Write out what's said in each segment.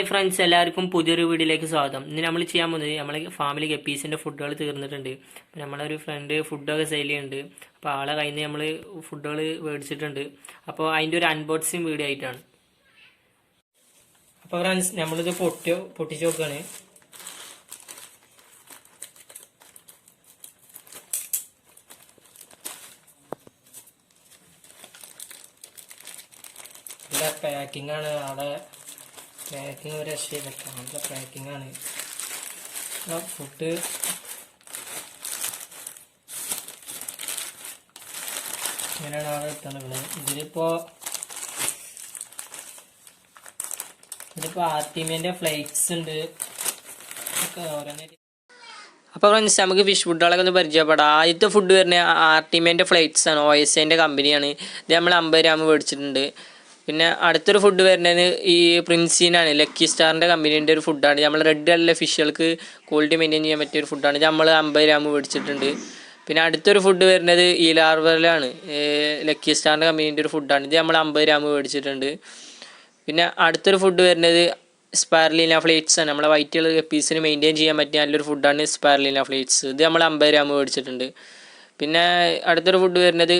Hi friends, എല്ലാവർക്കും പുതിയൊരു വീഡിയോയിലേക്ക് സ്വാഗതം. ഇന്ന് നമ്മൾ ചെയ്യാൻ പോകുന്നത് നമ്മളെ ഫാമിലി ഗപ്പീസിൻ്റെ ഫുഡുകൾ തീർന്നിട്ടുണ്ട്. അപ്പോൾ നമ്മളൊരു ഫ്രണ്ട് ഫുഡൊക്കെ സെയിൽ ചെയ്യുന്നുണ്ട്. അപ്പോൾ ആളെ കയ്യിൽ നിന്ന് നമ്മൾ ഫുഡുകൾ മേടിച്ചിട്ടുണ്ട്. അപ്പോൾ അതിൻ്റെ ഒരു അൺബോക്സിങ് വീഡിയോ ആയിട്ടാണ്. അപ്പോൾ ഫ്രണ്ട്സ്, നമ്മളിത് പൊട്ടിച്ച് നോക്കുകയാണ്. ഇതിൻ്റെ പാക്കിംഗ് ആണ്. അവിടെ പാക്കിംഗ് ഒരു രക്ഷയില്ല, നല്ല പാക്കിംഗ് ആണ്. ഫുഡ് ഇങ്ങനെയാണ് അവിടെ എത്തുന്നത്. ഇതിലിപ്പോ ആർട്ടിമിയന്റെ ഫ്ലേക്സ് ഉണ്ട്. അപ്പോൾ ഫ്രണ്ട്സ്, നമുക്ക് ഫിഷ് ഫുഡുകളൊക്കെ ഒന്ന് പരിചയപ്പെടാം. ആദ്യത്തെ ഫുഡ് വരുന്ന ആർട്ടിമിയന്റെ ഫ്ലേക്സ് ആണ്. OSAന്റെ കമ്പനിയാണ്. ഇത് നമ്മൾ 50 ഗ്രാം മേടിച്ചിട്ടുണ്ട്. പിന്നെ അടുത്തൊരു ഫുഡ് വരുന്നത് ഈ പ്രിൻസീനാണ്. ലക്കി സ്റ്റാറിൻ്റെ കമ്പനീൻ്റെ ഒരു ഫുഡാണ്. നമ്മൾ റെഡ് കളറിലെ ഫിഷുകൾക്ക് ക്വാളിറ്റി മെയിൻറ്റെയിൻ ചെയ്യാൻ പറ്റിയ ഒരു ഫുഡാണ്. നമ്മൾ 50 ഗ്രാം മേടിച്ചിട്ടുണ്ട്. പിന്നെ അടുത്തൊരു ഫുഡ് വരുന്നത് ഈ ലാർവലാണ്. ലക്കി സ്റ്റാറിൻ്റെ കമ്പനീൻ്റെ ഒരു ഫുഡാണ്. ഇത് നമ്മൾ 50 ഗ്രാം മേടിച്ചിട്ടുണ്ട്. പിന്നെ അടുത്തൊരു ഫുഡ് വരുന്നത് സ്പാർലീന ഫ്ലേറ്റ്സ് ആണ്. നമ്മളെ വൈറ്റ് കളർ ഗപ്പീസിന് മെയിൻറ്റെയിൻ ചെയ്യാൻ പറ്റിയ നല്ലൊരു ഫുഡാണ് സ്പാർലീന ഫ്ലേറ്റ്സ്. ഇത് നമ്മൾ 50 ഗ്രാം മേടിച്ചിട്ടുണ്ട്. പിന്നെ അടുത്തൊരു ഫുഡ് വരുന്നത്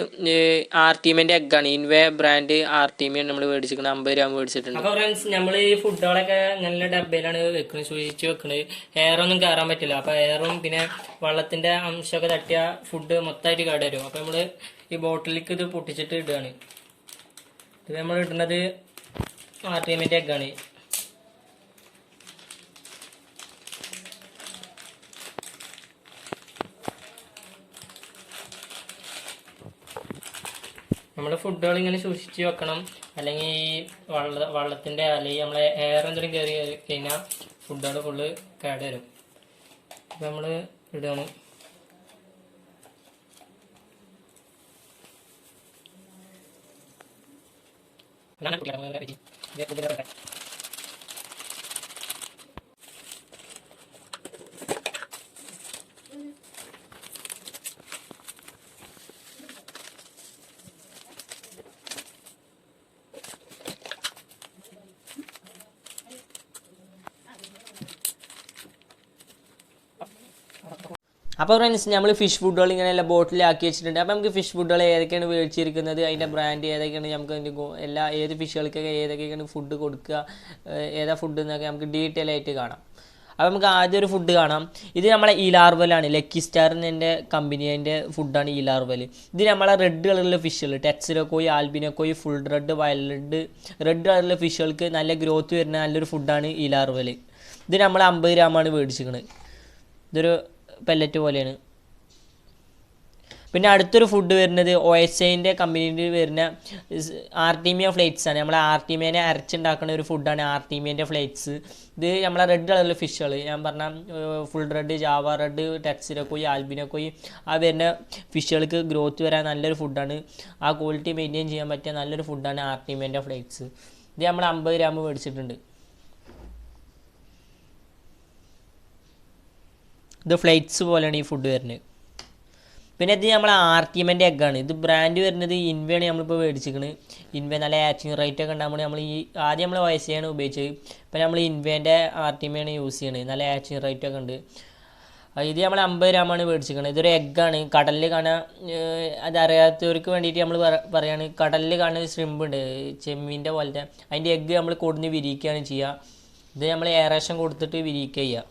ആർട്ടിമിയൻ്റെ എഗ്ഗാണ്. ഇൻവേ ബ്രാൻഡ് ആർട്ടിമിയാണ് നമ്മൾ മേടിച്ചിരിക്കുന്നത്. 50 ഗ്രാം മേടിച്ചിട്ടുണ്ട്. അപ്പോൾ ഫ്രണ്ട്സ്, നമ്മൾ ഈ ഫുഡുകളൊക്കെ നല്ല ഡബ്ബയിലാണ് വെക്കുന്നത്, സൂക്ഷിച്ച് വെക്കുന്നത്. എയറൊന്നും കയറാൻ പറ്റില്ല. അപ്പോൾ എയറും പിന്നെ വെള്ളത്തിൻ്റെ അംശമൊക്കെ തട്ടിയ ഫുഡ് മൊത്തമായിട്ട് കേട് വരും. അപ്പോൾ നമ്മൾ ഈ ബോട്ടിലേക്ക് ഇത് പൊട്ടിച്ചിട്ട് ഇടുകയാണ്. ഇത് നമ്മൾ ഇടുന്നത് ആർട്ടിമിയൻ്റെ എഗ്ഗാണ്. നമ്മൾ ഫുഡുകൾ ഇങ്ങനെ സൂക്ഷിച്ച് വെക്കണം. അല്ലെങ്കിൽ ഈ വെള്ളത്തിൻ്റെ അല്ലെങ്കിൽ നമ്മളെ എയർ എന്തെങ്കിലും കയറി കഴിഞ്ഞാൽ ഫുഡുകൾ ഫുള്ള് കേട് വരും. അപ്പോൾ നമ്മൾ ഇടുകയാണ്. അപ്പോൾ ഫ്രണ്ട്സ്, നമ്മൾ ഫിഷ് ഫുഡുകൾ ഇങ്ങനെയുള്ള ബോട്ടിലാക്കി വെച്ചിട്ടുണ്ട്. അപ്പോൾ നമുക്ക് ഫിഷ് ഫുഡുകൾ ഏതൊക്കെയാണ് മേടിച്ചിരിക്കുന്നത്, അതിൻ്റെ ബ്രാൻഡ് ഏതൊക്കെയാണ്, നമുക്ക് ഏത് ഫിഷുകൾക്കൊക്കെ ഏതൊക്കെയാണ് ഫുഡ് കൊടുക്കുക, ഏതാ ഫുഡ് എന്നൊക്കെ നമുക്ക് ഡീറ്റെയിൽ ആയിട്ട് കാണാം. അപ്പോൾ നമുക്ക് ആദ്യം ഒരു ഫുഡ് കാണാം. ഇത് നമ്മളെ ഈ ലാർവലാണ്. ലക്കി സ്റ്റാറിൻ്റെ കമ്പനീൻ്റെ ഫുഡാണ് ഈ ലാർവൽ. ഇത് നമ്മളെ റെഡ് കളറിലെ ഫിഷുകൾ, ടെക്സിലോ കോയി, ആൽബിനോ കോയി, ഫുൾ റെഡ്, വയലറ്റ്, റെഡ് കളറിലെ ഫിഷുകൾക്ക് നല്ല ഗ്രോത്ത് വരുന്ന നല്ലൊരു ഫുഡാണ് ഈ ലാർവൽ. ഇത് നമ്മൾ 50 ഗ്രാമാണ് മേടിച്ചിരിക്കുന്നത്. ഇതൊരു പെല്ലറ്റ് പോലെയാണ്. പിന്നെ അടുത്തൊരു ഫുഡ് വരുന്നത് OSAൻ്റെ കമ്പനിയിൽ വരുന്ന ആർട്ടിമിയ ഫ്ലേറ്റ്സ് ആണ്. നമ്മളെ ആർട്ടിമിയനെ അരച്ചുണ്ടാക്കുന്ന ഒരു ഫുഡാണ് ആർട്ടിമിയൻ്റെ ഫ്ലേറ്റ്സ്. ഇത് നമ്മളെ റെഡ് കളറിലെ ഫിഷുകൾ, ഞാൻ പറഞ്ഞ ഫുൾ റെഡ്, ജാവ റെഡ്, ടെക്സിലോ കോയി, ആൽബിനോ കോയി, ആ വരുന്ന ഫിഷുകൾക്ക് ഗ്രോത്ത് വരാൻ നല്ലൊരു ഫുഡാണ്. ആ ക്വാളിറ്റി മെയിൻറ്റെയിൻ ചെയ്യാൻ പറ്റിയ നല്ലൊരു ഫുഡാണ് ആർട്ടിമിയൻ്റെ ഫ്ലേറ്റ്സ്. ഇത് നമ്മൾ 50 ഗ്രാം മേടിച്ചിട്ടുണ്ട്. ഇത് ഫ്ലേറ്റ്സ് പോലെയാണ് ഈ ഫുഡ് വരുന്നത്. പിന്നെ ഇത് നമ്മൾ ആർട്ടിമിയൻ്റെ എഗ്ഗാണ്. ഇത് ബ്രാൻഡ് വരുന്നത് ഇൻവയാണ്. നമ്മളിപ്പോൾ മേടിച്ചിരിക്കുന്നത് ഇൻവേ. നല്ല ആച്ചിങ് റേറ്റ് ഒക്കെ ഉണ്ടാകുമ്പോൾ നമ്മൾ ആദ്യം നമ്മൾ OSAയാണ് ഉപയോഗിച്ചത്. ഇപ്പം നമ്മൾ ഇൻവേൻ്റെ ആർട്ടിമിയാണ് യൂസ് ചെയ്യണത്. നല്ല ആച്ചിങ് റേറ്റ് ഒക്കെ ഉണ്ട്. ഇത് നമ്മൾ 50 ഗ്രാമാണ് മേടിച്ചിരിക്കുന്നത്. ഇതൊരു എഗ്ഗാണ്. കടലിൽ കാണാൻ അതറിയാത്തവർക്ക് വേണ്ടിയിട്ട് നമ്മൾ പറയുകയാണ്, കടലിൽ കാണുന്ന ശ്രിമ്പ് ഉണ്ട്, ചെമ്മീൻ്റെ പോലത്തെ, അതിൻ്റെ എഗ്ഗ് നമ്മൾ കൊടുന്ന് വിരിയിക്കുകയാണ് ചെയ്യുക. ഇത് നമ്മൾ എയറേഷൻ കൊടുത്തിട്ട് വിരിയിക്കുക ചെയ്യുക.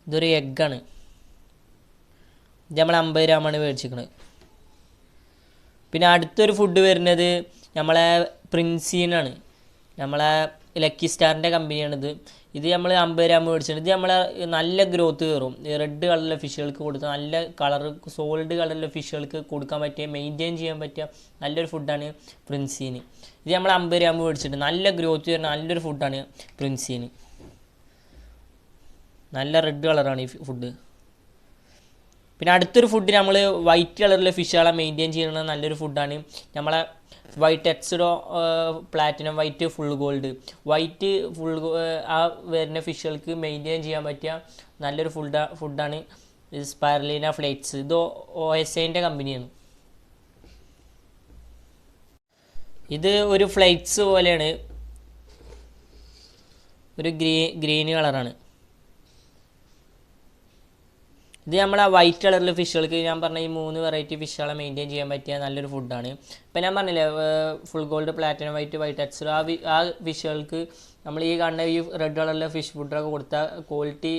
ഇതൊരു എഗ്ഗാണ്. ഇത് നമ്മൾ 50 ഗ്രാമാണ് മേടിച്ചിരിക്കുന്നത്. പിന്നെ അടുത്തൊരു ഫുഡ് വരുന്നത് നമ്മളെ പ്രിൻസീനാണ്. നമ്മളെ ലക്കി സ്റ്റാറിൻ്റെ കമ്പനിയാണിത്. ഇത് നമ്മൾ 50 ഗ്രാം മേടിച്ചിട്ടുണ്ട്. ഇത് നമ്മളെ നല്ല ഗ്രോത്ത് കയറും. റെഡ് കളറിലെ ഫിഷുകൾക്ക് കൊടുക്കുക, നല്ല കളർ സോളിഡ് കളറിലെ ഫിഷുകൾക്ക് കൊടുക്കാൻ പറ്റിയ, മെയിൻറ്റെയിൻ ചെയ്യാൻ പറ്റിയ നല്ലൊരു ഫുഡാണ് പ്രിൻസീന്. ഇത് നമ്മൾ 50 ഗ്രാം മേടിച്ചിട്ടുണ്ട്. നല്ല ഗ്രോത്ത് വരുന്ന നല്ലൊരു ഫുഡാണ് പ്രിൻസീന്. നല്ല റെഡ് കളറാണ് ഈ ഫുഡ്. പിന്നെ അടുത്തൊരു ഫുഡ് നമ്മൾ വൈറ്റ് കളറിലെ ഫിഷുകളെ മെയിൻറ്റെയിൻ ചെയ്യുന്ന നല്ലൊരു ഫുഡാണ് നമ്മളെ വൈറ്റ് എക്സിഡോ, platinum white, full gold. White full ആ വരുന്ന ഫിഷുകൾക്ക് മെയിൻറ്റെയിൻ ചെയ്യാൻ പറ്റിയ നല്ലൊരു ഫുഡാണ് സ്പൈർലീന ഫ്ലേറ്റ്സ്. ഇത് OSAൻ്റെ കമ്പനിയാണ്. ഇത് ഒരു ഫ്ലേക്സ് പോലെയാണ്. ഒരു ഗ്രീൻ കളറാണ്. ഇത് നമ്മളെ വൈറ്റ് കളറിലെ ഫിഷുകൾക്ക് ഞാൻ പറഞ്ഞ ഈ 3 വെറൈറ്റി ഫിഷുകളെ മെയിൻറ്റെയിൻ ചെയ്യാൻ പറ്റിയ നല്ലൊരു ഫുഡാണ്. ഇപ്പം ഞാൻ പറഞ്ഞില്ലേ full gold, platinum white, white excel ആ ഫിഷുകൾക്ക് നമ്മൾ ഈ കാണുന്ന ഈ റെഡ് കളറിലെ ഫിഷ് ഫുഡൊക്കെ കൊടുത്താൽ ക്വാളിറ്റി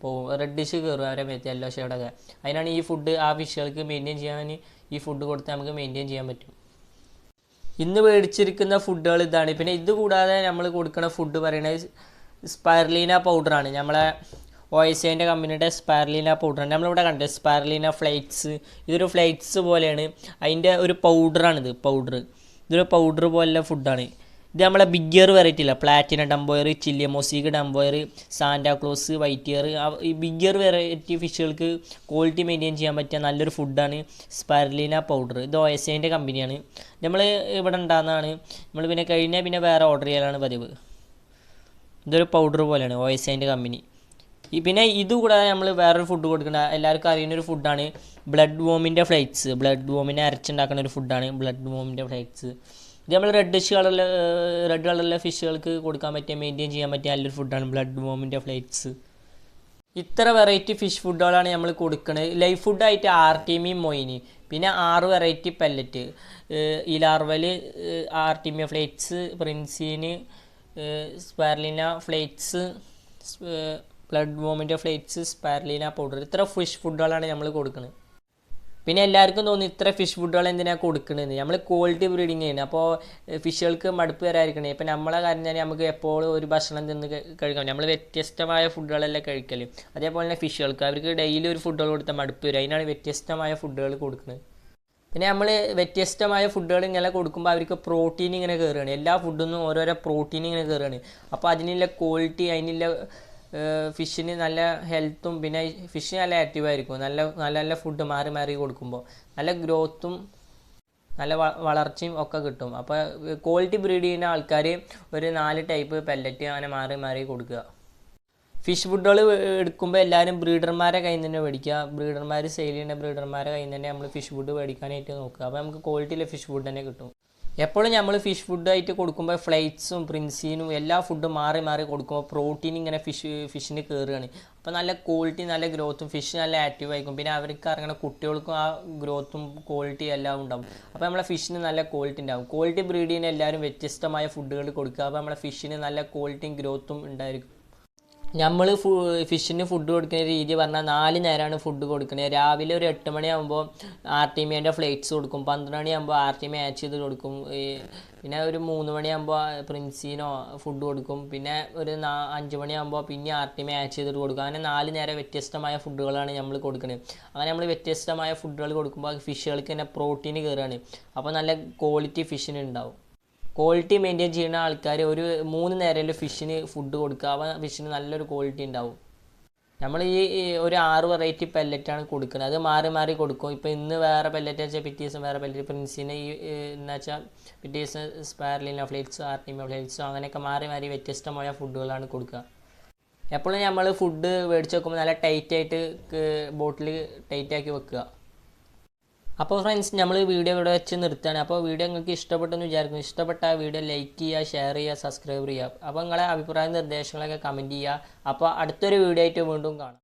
പോകും, റെഡിഷ് കയറും അവരെ മെത്തി യെല്ലോ ഷെയ്ഡൊക്കെ. അതിനാണ് ഈ ഫുഡ് ആ ഫിഷുകൾക്ക് മെയിൻറ്റെയിൻ ചെയ്യാൻ ഈ ഫുഡ് കൊടുത്താൽ നമുക്ക് മെയിൻറ്റെയിൻ ചെയ്യാൻ പറ്റും. ഇന്ന് മേടിച്ചിരിക്കുന്ന ഫുഡുകൾ ഇതാണ്. പിന്നെ ഇത് കൂടാതെ നമ്മൾ കൊടുക്കുന്ന ഫുഡ് പറയുന്നത് സ്പൈർലീന പൗഡറാണ്. നമ്മളെ OSAൻ്റെ കമ്പനിയുടെ സ്പൈർലീന പൗഡറാണ്. നമ്മളിവിടെ കണ്ടത് സ്പൈർലീന ഫ്ലേക്സ്. ഇതൊരു ഫ്ലേക്സ് പോലെയാണ്, അതിൻ്റെ ഒരു പൗഡറാണിത്. ഇതൊരു പൗഡർ പോലുള്ള ഫുഡാണ്. ഇത് നമ്മളെ ബിഗ്ഗിയർ വെറൈറ്റി ഇല്ല, platinum dumbo ear, chilli mosaic dumbo ear, Santa Claus, white ear, ഈ ബിഗ്ഗിയർ വെറൈറ്റി ഫിഷുകൾക്ക് ക്വാളിറ്റി മെയിൻറ്റെയിൻ ചെയ്യാൻ പറ്റിയ നല്ലൊരു ഫുഡാണ് സ്പൈർലീന പൗഡർ. ഇത് OSAൻ്റെ കമ്പനിയാണ്. നമ്മൾ ഇവിടെ ഉണ്ടാകുന്നതാണ്. നമ്മൾ പിന്നെ വേറെ ഓർഡർ ചെയ്യലാണ് പതിവ്. ഇതൊരു പൗഡർ പോലെയാണ് OSAൻ്റെ കമ്പനി. പിന്നെ ഇതുകൂടാതെ നമ്മൾ വേറൊരു ഫുഡ് കൊടുക്കുന്ന എല്ലാവർക്കും അറിയുന്നൊരു ഫുഡാണ് ബ്ലഡ് വോമിൻ്റെ ഫ്ലേക്സ്. ബ്ലഡ് വോമിനെ അരച്ചുണ്ടാക്കുന്ന ഒരു ഫുഡാണ് ബ്ലഡ് വോമിൻ്റെ ഫ്ലേക്സ്. ഇത് നമ്മൾ റെഡ് കളറിലെ ഫിഷുകൾക്ക് കൊടുക്കാൻ പറ്റിയ, മെയിൻറ്റെയിൻ ചെയ്യാൻ പറ്റിയ നല്ലൊരു ഫുഡാണ് ബ്ലഡ് വോമിൻ്റെ ഫ്ലേക്സ്. ഇത്ര വെറൈറ്റി ഫിഷ് ഫുഡുകളാണ് നമ്മൾ കൊടുക്കുന്നത്. ലൈഫ് ഫുഡായിട്ട് ആർട്ടിമി, മൊയിനി, പിന്നെ 6 വെറൈറ്റി പെല്ലറ്റ്, ഇലാർവൽ, ആർട്ടിമിയ ഫ്ലേക്സ്, പ്രിൻസീന്, സ്പൈർലീന ഫ്ലേക്സ്, ബ്ലഡ് വോമിൻ്റെ ഫ്ലേക്സ്, സ്പൈർലീന പൗഡർ. ഇത്ര ഫിഷ് ഫുഡുകളാണ് നമ്മൾ കൊടുക്കുന്നത്. പിന്നെ എല്ലാവർക്കും തോന്നി ഇത്ര ഫിഷ് ഫുഡുകൾ എന്തിനാണ് കൊടുക്കണമെന്ന്. നമ്മൾ ക്വാളിറ്റി ബ്രീഡിങ് ചെയ്യുന്നത്, അപ്പോൾ ഫിഷുകൾക്ക് മടുപ്പ് വരാതിരിക്കണേ. ഇപ്പം നമ്മളെ കാര്യം തന്നെ നമുക്ക് എപ്പോഴും ഒരു ഭക്ഷണം തിന്ന് കഴിക്കാം. നമ്മൾ വ്യത്യസ്തമായ ഫുഡുകളെല്ലാം കഴിക്കല്. അതേപോലെ തന്നെ ഫിഷുകൾക്ക് അവർക്ക് ഡെയിലി ഒരു ഫുഡുകൾ കൊടുത്താൽ മടുപ്പ് വരും. അതിനാണ് വ്യത്യസ്തമായ ഫുഡുകൾ കൊടുക്കുന്നത്. പിന്നെ നമ്മൾ വ്യത്യസ്തമായ ഫുഡുകൾ ഇങ്ങനെ കൊടുക്കുമ്പോൾ അവർക്ക് പ്രോട്ടീൻ ഇങ്ങനെ കയറുകയാണ്. എല്ലാ ഫുഡിൽ നിന്നും ഓരോരോ പ്രോട്ടീൻ ഇങ്ങനെ കയറുകയാണ്. അപ്പോൾ അതിനുള്ള ക്വാളിറ്റി, അതിനുള്ള ഫിഷിന് നല്ല ഹെൽത്തും, പിന്നെ ഫിഷ് നല്ല ആക്റ്റീവായിരിക്കും. നല്ല നല്ല ഫുഡ് മാറി കൊടുക്കുമ്പോൾ നല്ല ഗ്രോത്തും നല്ല വളർച്ചയും ഒക്കെ കിട്ടും. അപ്പോൾ ക്വാളിറ്റി ബ്രീഡ് ചെയ്യുന്ന ആൾക്കാർ ഒരു 4 ടൈപ്പ് പെല്ലറ്റ് അങ്ങനെ മാറി കൊടുക്കുക. ഫിഷ് ഫുഡുകൾ എടുക്കുമ്പോൾ എല്ലാവരും ബ്രീഡർമാരെ കയ്യിൽ നിന്ന് തന്നെ മേടിക്കുക. ബ്രീഡർമാർ സെയിൽ ചെയ്യുന്ന ബ്രീഡർമാരെ കയ്യിൽ നിന്ന് തന്നെ നമ്മൾ ഫിഷ് ഫുഡ് മേടിക്കാനായിട്ട് നോക്കുക. അപ്പോൾ നമുക്ക് ക്വാളിറ്റിയിലെ ഫിഷ് ഫുഡ് തന്നെ കിട്ടും. എപ്പോഴും നമ്മൾ ഫിഷ് ഫുഡായിട്ട് കൊടുക്കുമ്പോൾ ഫ്ലൈറ്റ്സും പ്രിൻസീനും എല്ലാ ഫുഡും മാറി കൊടുക്കുമ്പോൾ പ്രോട്ടീൻ ഇങ്ങനെ ഫിഷിന് കയറുകയാണ്. അപ്പോൾ നല്ല ക്വാളിറ്റി, നല്ല ഗ്രോത്തും, ഫിഷ് നല്ല ആക്റ്റീവ് ആയിരിക്കും. പിന്നെ അവർക്ക് ഇറങ്ങുന്ന കുട്ടികൾക്കും ആ ഗ്രോത്തും ക്വാളിറ്റി എല്ലാം ഉണ്ടാവും. അപ്പോൾ നമ്മളെ ഫിഷിന് നല്ല ക്വാളിറ്റി ഉണ്ടാവും. ക്വാളിറ്റി ബ്രീഡ് ചെയ്യുന്ന എല്ലാവരും വ്യത്യസ്തമായ ഫുഡുകൾ കൊടുക്കുക. അപ്പോൾ നമ്മളെ ഫിഷിന് നല്ല ക്വാളിറ്റിയും ഗ്രോത്തും ഉണ്ടായിരിക്കും. നമ്മൾ ഫിഷിന് ഫുഡ് കൊടുക്കുന്ന രീതി പറഞ്ഞാൽ 4 നേരമാണ് ഫുഡ് കൊടുക്കുന്നത്. രാവിലെ ഒരു 8 മണിയാകുമ്പോൾ ആർട്ടിമിയൻ്റെ ഫ്ലേറ്റ്സ് കൊടുക്കും, 12 മണിയാകുമ്പോൾ ആർട്ടിമിയ ആച്ച് ചെയ്ത് കൊടുക്കും, പിന്നെ ഒരു 3 മണിയാകുമ്പോൾ പ്രിൻസീനോ ഫുഡ് കൊടുക്കും, പിന്നെ ഒരു 5 മണിയാകുമ്പോൾ പിന്നെ ആർട്ടിമിയ ആച്ച് ചെയ്തിട്ട് കൊടുക്കും. അങ്ങനെ 4 നേരം വ്യത്യസ്തമായ ഫുഡുകളാണ് നമ്മൾ കൊടുക്കുന്നത്. അങ്ങനെ നമ്മൾ വ്യത്യസ്തമായ ഫുഡുകൾ കൊടുക്കുമ്പോൾ ഫിഷുകൾക്ക് തന്നെ പ്രോട്ടീൻ കയറുകയാണ്. അപ്പോൾ നല്ല ക്വാളിറ്റി ഫിഷിന് ഉണ്ടാവും. ക്വാളിറ്റി മെയിൻറ്റെയിൻ ചെയ്യുന്ന ആൾക്കാർ ഒരു 3 നേരം ഫിഷിന് ഫുഡ് കൊടുക്കുക. അപ്പോൾ ഫിഷിന് നല്ലൊരു ക്വാളിറ്റി ഉണ്ടാവും. നമ്മൾ ഈ ഒരു 6 വെറൈറ്റി പെല്ലറ്റാണ് കൊടുക്കുന്നത്. അത് മാറി കൊടുക്കും. ഇപ്പോൾ ഇന്ന് വേറെ പെല്ലറ്റ് വെച്ചാൽ പിറ്റേ ദിവസം വേറെ പെല്ലറ്റ്, പ്രിൻസിന് എന്ന് വെച്ചാൽ പിറ്റേ ദിവസം സ്പൈർലിന ഫ്ലേക്സ്, ആർട്ടിമിയ ഫ്ലേക്സ്, അങ്ങനെയൊക്കെ മാറി വ്യത്യസ്തമായ ഫുഡുകളാണ് കൊടുക്കുക. എപ്പോഴും നമ്മൾ ഫുഡ് മേടിച്ച് വെക്കുമ്പോൾ നല്ല ടൈറ്റായിട്ട് ബോട്ടിൽ ടൈറ്റാക്കി വെക്കുക. അപ്പോൾ ഫ്രണ്ട്സ്, നമ്മൾ വീഡിയോ ഇവിടെ വെച്ച് നിർത്തുകയാണ്. അപ്പോൾ വീഡിയോ നിങ്ങൾക്ക് ഇഷ്ടപ്പെട്ടെന്ന് വിചാരിക്കുന്നു. ഇഷ്ടപ്പെട്ട ആ വീഡിയോ ലൈക്ക് ചെയ്യുക, ഷെയർ ചെയ്യുക, സബ്സ്ക്രൈബ് ചെയ്യുക. അപ്പോൾ നിങ്ങളെ അഭിപ്രായ നിർദ്ദേശങ്ങളൊക്കെ കമൻറ്റ് ചെയ്യുക. അപ്പോൾ അടുത്തൊരു വീഡിയോ ആയിട്ട് വീണ്ടും കാണാം.